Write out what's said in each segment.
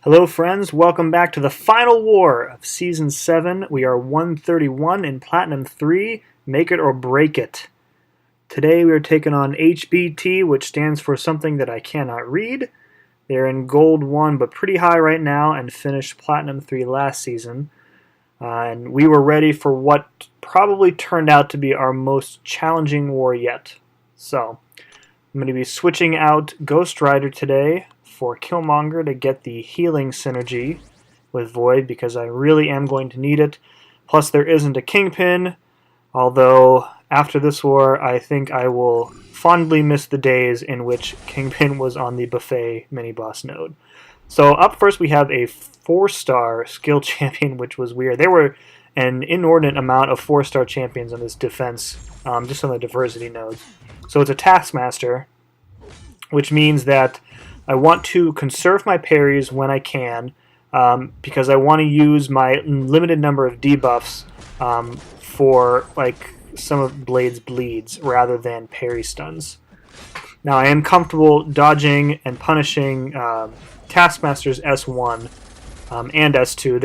Hello friends, welcome back to the final war of Season 7. We are 131 in Platinum 3, Make It or Break It. Today we are taking on h.b.t, which stands for something that I cannot read. They're in Gold 1 but pretty high right now and finished Platinum 3 last season. And we were ready for what probably turned out to be our most challenging war yet. So, I'm going to be switching out Ghost Rider today for Killmonger to get the healing synergy with Void because I really am going to need it. Plus there isn't a Kingpin, although after this war I think I will fondly miss the days in which Kingpin was on the buffet mini-boss node. So up first we have a 4-star skill champion, which was weird. There were an inordinate amount of 4-star champions on this defense, just on the diversity nodes. So it's a Taskmaster, which means that I want to conserve my parries when I can, because I want to use my limited number of debuffs for like some of Blade's bleeds rather than parry stuns. Now I am comfortable dodging and punishing Taskmaster's S1 and S2.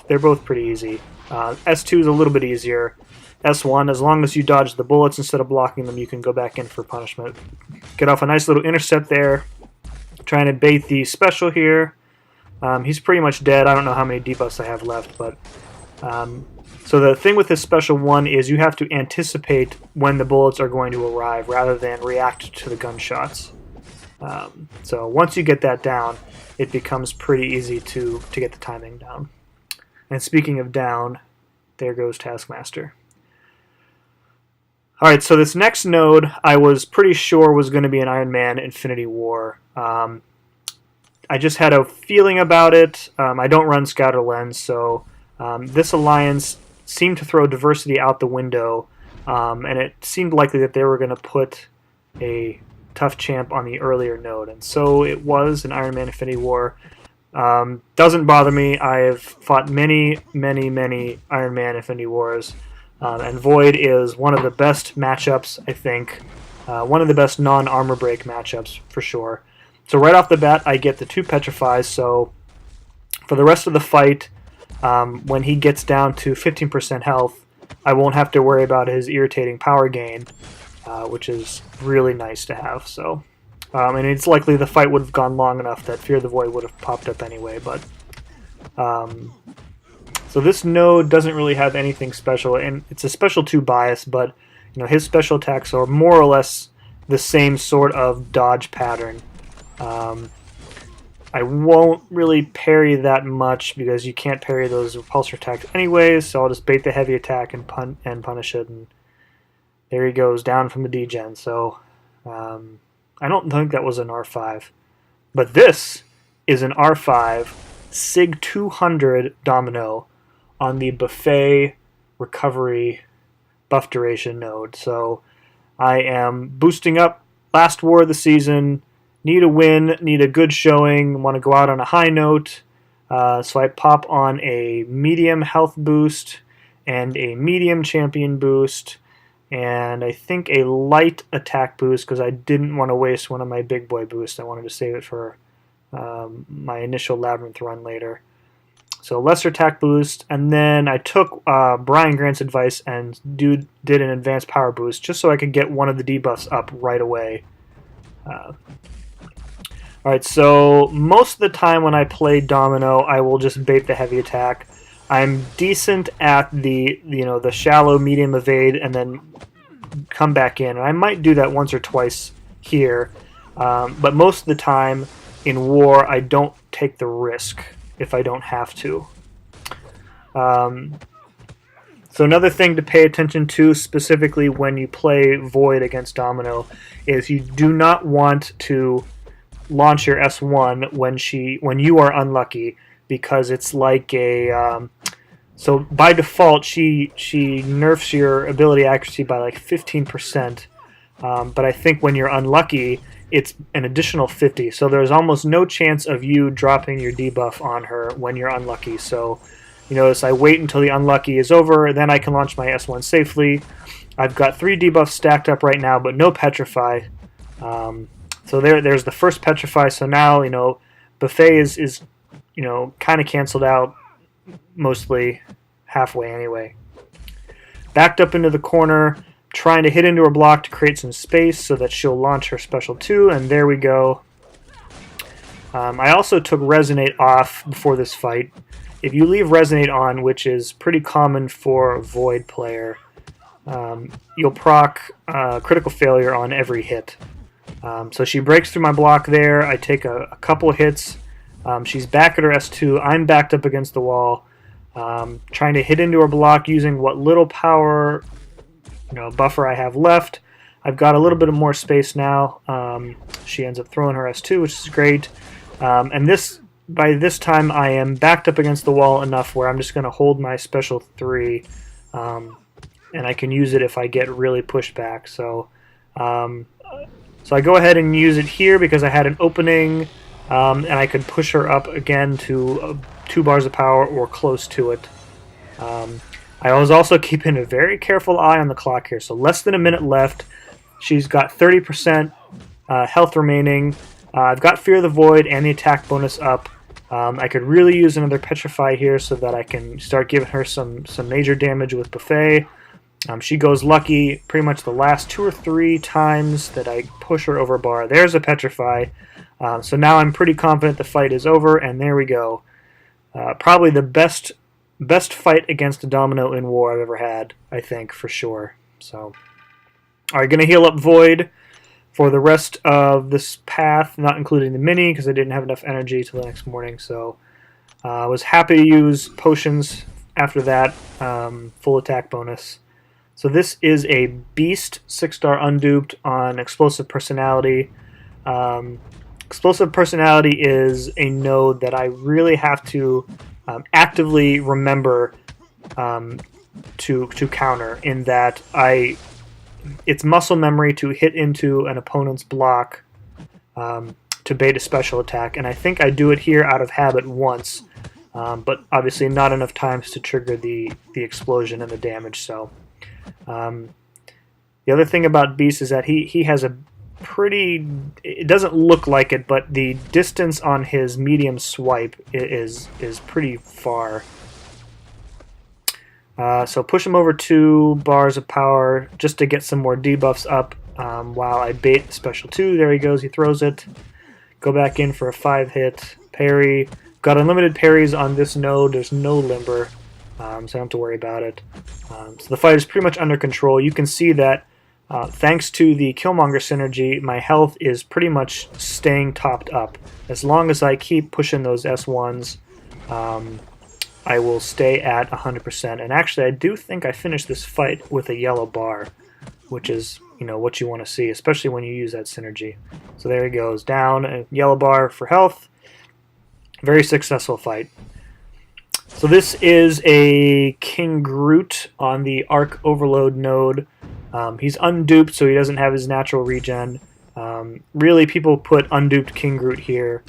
They're both pretty easy. S2 is a little bit easier. S1, as long as you dodge the bullets instead of blocking them, you can go back in for punishment. Get off a nice little intercept there. Trying to bait the special here. He's pretty much dead. I don't know how many debuffs I have left, but so the thing with this special one is you have to anticipate when the bullets are going to arrive rather than react to the gunshots. So once you get that down, it becomes pretty easy to get the timing down. And speaking of down, there goes Taskmaster. Alright, so this next node I was pretty sure was going to be an Iron Man Infinity War. I just had a feeling about it. I don't run Scatter Lens, so this alliance seemed to throw diversity out the window, and it seemed likely that they were going to put a tough champ on the earlier node, and so it was an Iron Man Infinity War. Doesn't bother me. I have fought many Iron Man Infinity Wars. And Void is one of the best matchups, I think. One of the best non-armor break matchups, for sure. So right off the bat, I get the 2 Petrifies, so for the rest of the fight, when he gets down to 15% health, I won't have to worry about his irritating power gain, which is really nice to have. So, and it's likely the fight would have gone long enough that Fear the Void would have popped up anyway, but... So this node doesn't really have anything special, and it's a special 2 bias, but you know his special attacks are more or less the same sort of dodge pattern. I won't really parry that much because you can't parry those repulsor attacks anyways, so I'll just bait the heavy attack and punish it, and there he goes, down from the degen. So I don't think that was an R5, but this is an R5 Sig 200 Domino on the buffet recovery buff duration node. So I am boosting up last war of the season, need a win, need a good showing, want to go out on a high note, so I pop on a medium health boost and a medium champion boost and I think a light attack boost because I didn't want to waste one of my big boy boosts. I wanted to save it for my initial Labyrinth run later. So lesser attack boost, and then I took Brian Grant's advice and did an advanced power boost just so I could get one of the debuffs up right away. Alright, so most of the time when I play Domino, I will just bait the heavy attack. I'm decent at the the shallow medium evade and then come back in. And I might do that once or twice here, but most of the time in war I don't take the risk if I don't have to. So another thing to pay attention to specifically when you play Void against Domino is you do not want to launch your S1 when you are unlucky, because it's like a so by default she nerfs your ability accuracy by like 15%, but I think when you're unlucky it's an additional 50, so there's almost no chance of you dropping your debuff on her when you're unlucky. So you notice I wait until the unlucky is over, then I can launch my S1 safely. I've got 3 debuffs stacked up right now, but no Petrify. So there's the first Petrify. So now Buffet is kind of canceled out mostly halfway anyway. Backed up into the corner, trying to hit into her block to create some space so that she'll launch her special 2, and there we go. I also took Resonate off before this fight. If you leave Resonate on, which is pretty common for a Void player, you'll proc critical failure on every hit. So she breaks through my block there. I take a couple hits. She's back at her S2. I'm backed up against the wall, trying to hit into her block using what little power buffer I have left. I've got a little bit of more space now. She ends up throwing her S2, which is great. And by this time, I am backed up against the wall enough where I'm just going to hold my special 3, and I can use it if I get really pushed back. So I go ahead and use it here because I had an opening, and I could push her up again to 2 bars of power or close to it. I was also keeping a very careful eye on the clock here. So less than a minute left. She's got 30% health remaining. I've got Fear of the Void and the attack bonus up. I could really use another Petrify here so that I can start giving her some major damage with Buffet. She goes lucky pretty much the last 2 or 3 times that I push her over a bar. There's a Petrify. So now I'm pretty confident the fight is over, and there we go. Probably the best fight against a Domino in War I've ever had, I think, for sure. So, all right, going to heal up Void for the rest of this path, not including the mini, because I didn't have enough energy till the next morning. So I was happy to use potions after that, full attack bonus. So this is a Beast 6-star unduped on Explosive Personality. Explosive Personality is a node that I really have to actively remember to counter, in that it's muscle memory to hit into an opponent's block to bait a special attack, and I think I do it here out of habit once, but obviously not enough times to trigger the explosion and the damage. So the other thing about Beast is that he has a pretty, it doesn't look like it, but the distance on his medium swipe is pretty far. So push him over 2 bars of power just to get some more debuffs up while I bait the special 2. There he goes, he throws it. Go back in for a 5-hit parry. Got unlimited parries on this node. There's no limber, so I don't have to worry about it. So the fight is pretty much under control. You can see that thanks to the Killmonger synergy, my health is pretty much staying topped up. As long as I keep pushing those S1s, I will stay at 100%. And actually, I do think I finished this fight with a yellow bar, which is, what you want to see, especially when you use that synergy. So there he goes, down, a yellow bar for health. Very successful fight. So this is a King Groot on the Arc Overload node. He's unduped, so he doesn't have his natural regen. Really, people put unduped King Groot here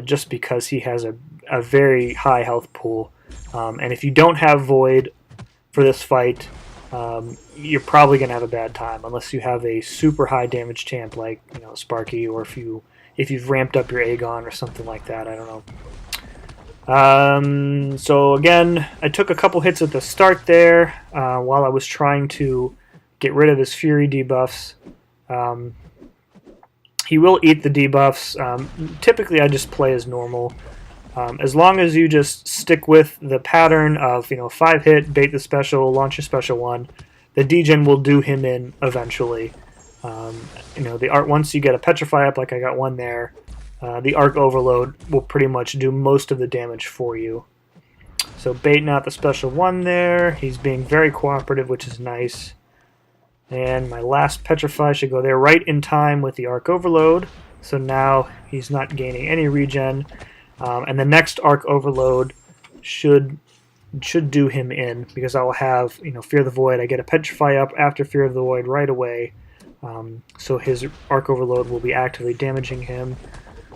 just because he has a very high health pool. And if you don't have Void for this fight, you're probably going to have a bad time, unless you have a super high damage champ like Sparky, or if you've ramped up your Aegon or something like that. I don't know. So again, I took a couple hits at the start there while I was trying to get rid of his Fury debuffs. He will eat the debuffs. Typically, I just play as normal. As long as you just stick with the pattern of 5-hit, bait the special, launch your special 1, the degen will do him in eventually. The art, once you get a Petrify up, like I got one there, the Arc Overload will pretty much do most of the damage for you. So baiting out the special 1 there. He's being very cooperative, which is nice. And my last Petrify should go there right in time with the Arc Overload. So now he's not gaining any regen. And the next Arc Overload should do him in, because I will have Fear of the Void. I get a Petrify up after Fear of the Void right away. So his Arc Overload will be actively damaging him.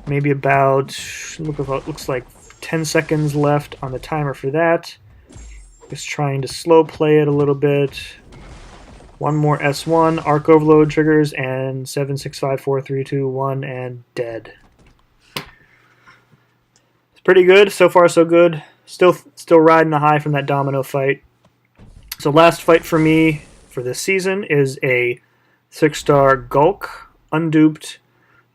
Maybe about, looks like 10 seconds left on the timer for that. Just trying to slow play it a little bit. One more S1, Arc Overload triggers, and 7, 6, 5, 4, 3, 2, 1, and dead. pretty good. So far, so good. Still riding the high from that Domino fight. So last fight for me for this season is a 6-star Gulk, unduped.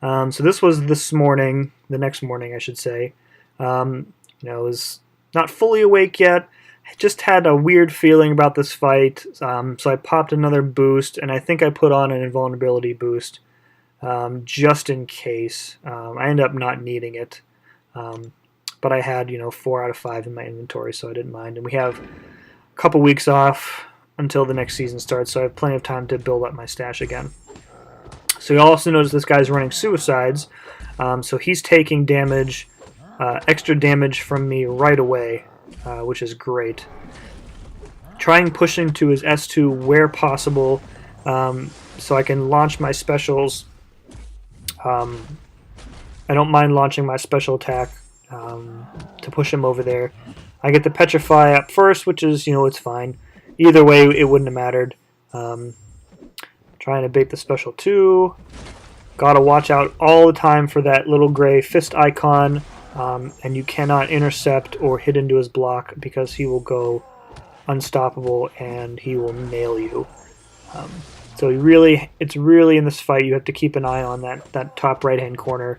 So this was this morning, the next morning, I should say. I was not fully awake yet. I just had a weird feeling about this fight, so I popped another boost, and I think I put on an invulnerability boost just in case. I ended up not needing it, but I had 4 out of 5 in my inventory, so I didn't mind. And we have a couple weeks off until the next season starts, so I have plenty of time to build up my stash again. So you also notice this guy's running suicides, so he's taking damage, extra damage from me right away, which is great. Trying pushing to his S2 where possible, so I can launch my specials. I don't mind launching my special attack to push him over there. I get the Petrify up first, which is, it's fine. Either way, it wouldn't have mattered. Trying to bait the special 2. Gotta watch out all the time for that little gray fist icon, and you cannot intercept or hit into his block because he will go unstoppable and he will nail you. So it's really in this fight you have to keep an eye on that top right hand corner,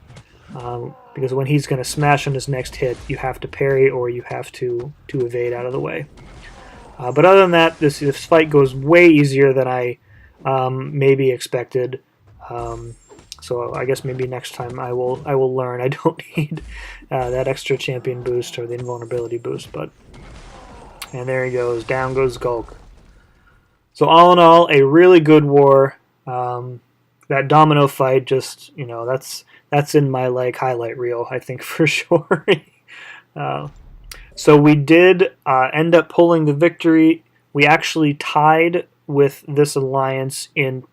because when he's going to smash on his next hit, you have to parry or you have to evade out of the way. But other than that, this fight goes way easier than I maybe expected. So I guess maybe next time I will learn. I don't need that extra champion boost or the invulnerability boost. And there he goes. Down goes Gulk. So all in all, a really good war. That Domino fight, just that's in my highlight reel, I think, for sure. So we did end up pulling the victory. We actually tied with this alliance in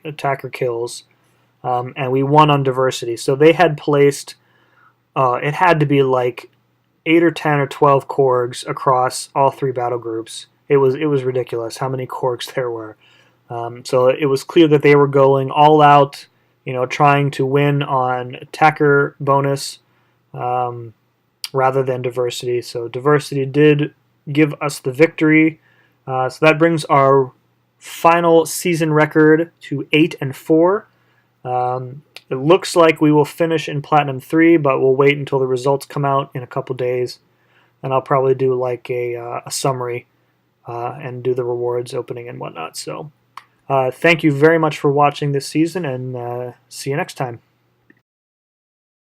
attacker kills, and we won on diversity. So they had placed, it had to be 8 or 10 or 12 Korgs across all 3 battle groups. It was ridiculous how many Korgs there were. So it was clear that they were going all out, trying to win on attacker bonus rather than diversity. So diversity did give us the victory. So that brings our final season record to 8-4. It looks like we will finish in Platinum 3, but we'll wait until the results come out in a couple days, and I'll probably do a summary and do the rewards opening and whatnot. So thank you very much for watching this season, and see you next time.